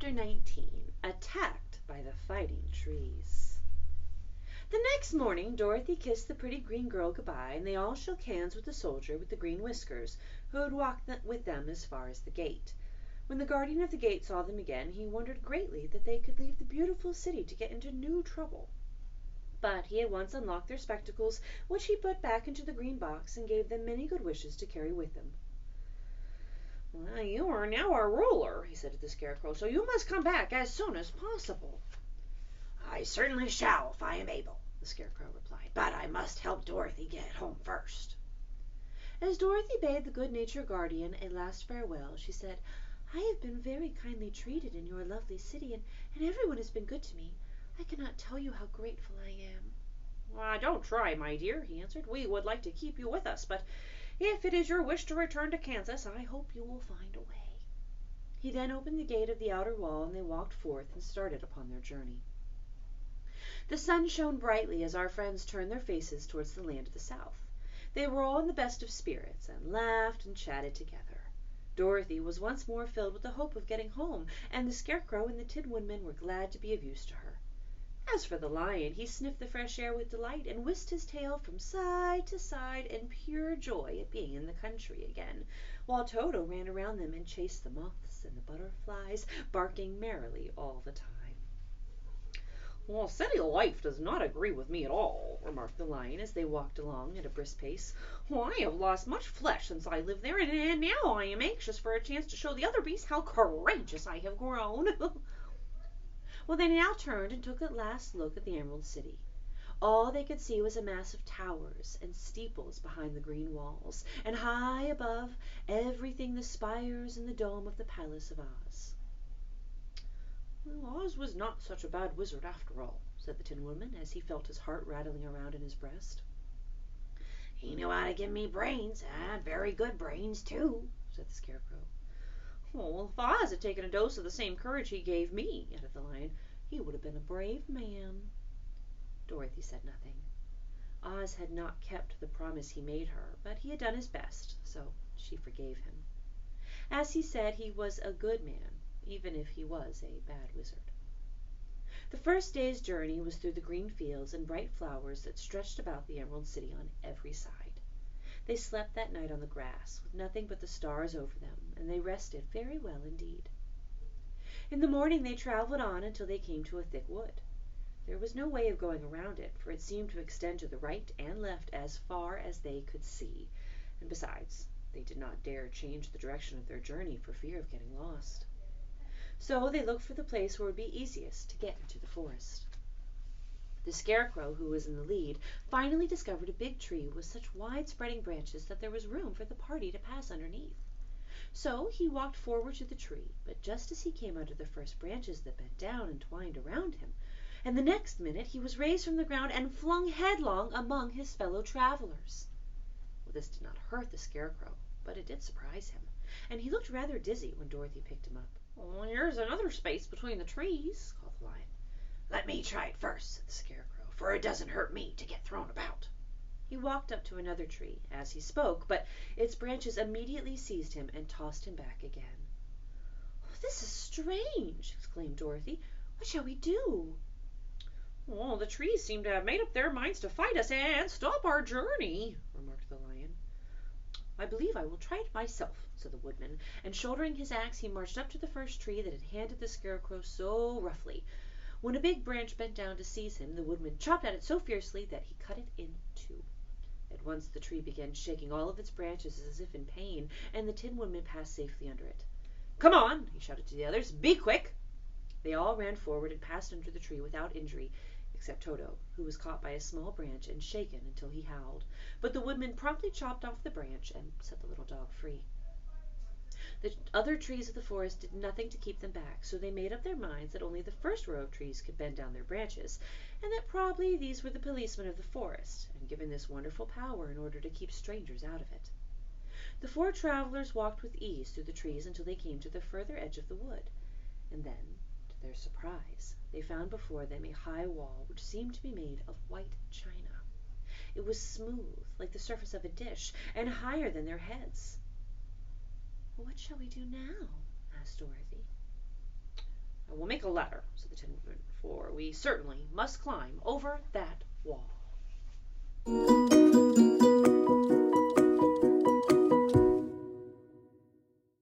Chapter 19. Attacked by the Fighting Trees. The next morning Dorothy kissed the pretty green girl goodbye, and they all shook hands with the soldier with the green whiskers, who had walked with them as far as the gate. When the guardian of the gate saw them again, he wondered greatly that they could leave the beautiful city to get into new trouble. But he at once unlocked their spectacles, which he put back into the green box, and gave them many good wishes to carry with them. "Well, you are now our ruler," he said to the Scarecrow, "so you must come back as soon as possible." "I certainly shall if I am able," the Scarecrow replied, "but I must help Dorothy get home first." As Dorothy bade the good-natured guardian a last farewell, she said, "I have been very kindly treated in your lovely city, and everyone has been good to me. I cannot tell you how grateful I am." "Don't try, my dear," he answered. "We would like to keep you with us, but if it is your wish to return to Kansas, I hope you will find a way." He then opened the gate of the outer wall, and they walked forth and started upon their journey. The sun shone brightly as our friends turned their faces towards the land of the South. They were all in the best of spirits, and laughed and chatted together. Dorothy was once more filled with the hope of getting home, and the Scarecrow and the Tin Woodman were glad to be of use to her. As for the Lion, he sniffed the fresh air with delight, and whisked his tail from side to side in pure joy at being in the country again, while Toto ran around them and chased the moths and the butterflies, barking merrily all the time. "Well, city life does not agree with me at all," remarked the Lion as they walked along at a brisk pace. "I have lost much flesh since I lived there, and now I am anxious for a chance to show the other beasts how courageous I have grown." Well, they now turned and took a last look at the Emerald City. All they could see was a mass of towers and steeples behind the green walls, and high above everything the spires and the dome of the Palace of Oz. "Oz was not such a bad wizard after all," said the Tin Woodman, as he felt his heart rattling around in his breast. "He knew how to give me brains, and very good brains, too," said the Scarecrow. "Well, if Oz had taken a dose of the same courage he gave me," added the Lion, "he would have been a brave man." Dorothy said nothing. Oz had not kept the promise he made her, but he had done his best, so she forgave him. As he said, he was a good man, even if he was a bad wizard. The first day's journey was through the green fields and bright flowers that stretched about the Emerald City on every side. They slept that night on the grass, with nothing but the stars over them, and they rested very well indeed. In the morning they traveled on until they came to a thick wood. There was no way of going around it, for it seemed to extend to the right and left as far as they could see, and besides, they did not dare change the direction of their journey for fear of getting lost. So they looked for the place where it would be easiest to get into the forest. The Scarecrow, who was in the lead, finally discovered a big tree with such wide-spreading branches that there was room for the party to pass underneath. So he walked forward to the tree, but just as he came under the first branches that bent down and twined around him, and the next minute he was raised from the ground and flung headlong among his fellow travelers. Well, this did not hurt the Scarecrow, but it did surprise him, and he looked rather dizzy when Dorothy picked him up. "Well, here's another space between the trees," called the Lion. "Let me try it first," said the Scarecrow, "for it doesn't hurt me to get thrown about." He walked up to another tree as he spoke, but its branches immediately seized him and tossed him back again. "This is strange!" exclaimed Dorothy. "What shall we do?" "Well, the trees seem to have made up their minds to fight us and stop our journey," remarked the Lion. "I believe I will try it myself," said the Woodman, and shouldering his axe he marched up to the first tree that had handed the Scarecrow so roughly. When a big branch bent down to seize him, the Woodman chopped at it so fiercely that he cut it in two. At once the tree began shaking all of its branches as if in pain, and the Tin Woodman passed safely under it. "Come on!" he shouted to the others. "Be quick!" They all ran forward and passed under the tree without injury, except Toto, who was caught by a small branch and shaken until he howled. But the Woodman promptly chopped off the branch and set the little dog free. The other trees of the forest did nothing to keep them back, so they made up their minds that only the first row of trees could bend down their branches, and that probably these were the policemen of the forest, and given this wonderful power in order to keep strangers out of it. The four travelers walked with ease through the trees until they came to the further edge of the wood, and then, to their surprise, they found before them a high wall which seemed to be made of white china. It was smooth, like the surface of a dish, and higher than their heads. "What shall we do now?" asked Dorothy. I will make a ladder, said the Tin Woodman, for we certainly must climb over that wall.